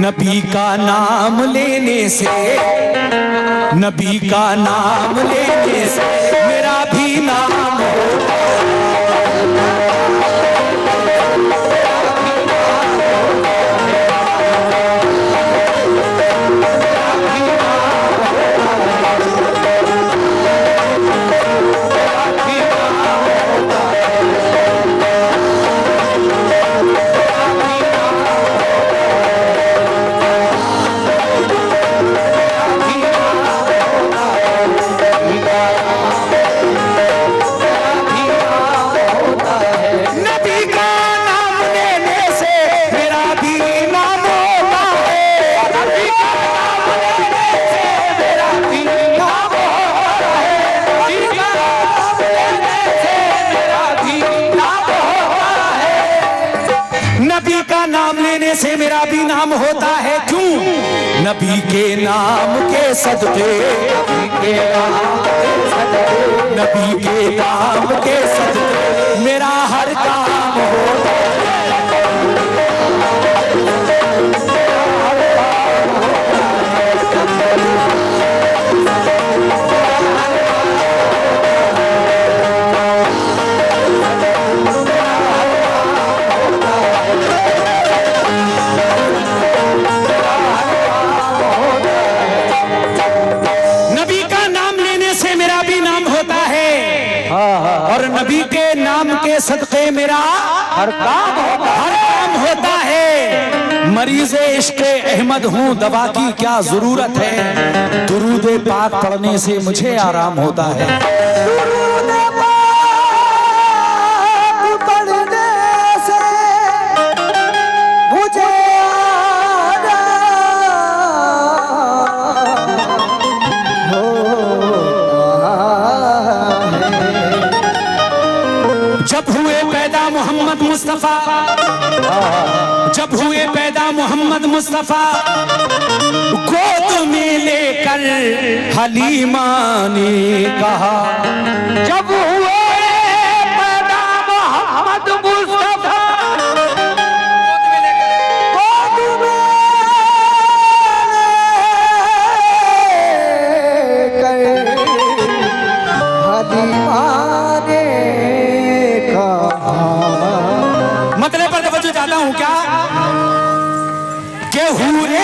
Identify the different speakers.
Speaker 1: नबी का नाम लेने से, नबी का नाम लेने से मेरा भी नाम होता से मेरा भी नाम होता है। क्यों? नबी के नाम के सदके, नबी के नाम के सदके मेरा हर काम होता है। और नबी के नाम के सदके मेरा हर काम होता है। मरीज़ इश्क़ अहमद हूँ, दवा की क्या जरूरत है, दुरूद पाक पढ़ने से मुझे आराम होता है। जब हुए पैदा मोहम्मद मुस्तफा, जब हुए पैदा मोहम्मद मुस्तफा, गोद में लेकर हलीमा ने कहा, जब हुए पैदा मोहम्मद मुस्तफा, गोद में लेकर हलीमा मतलब पर तवज्जो चाहता हूं क्या कि हूरे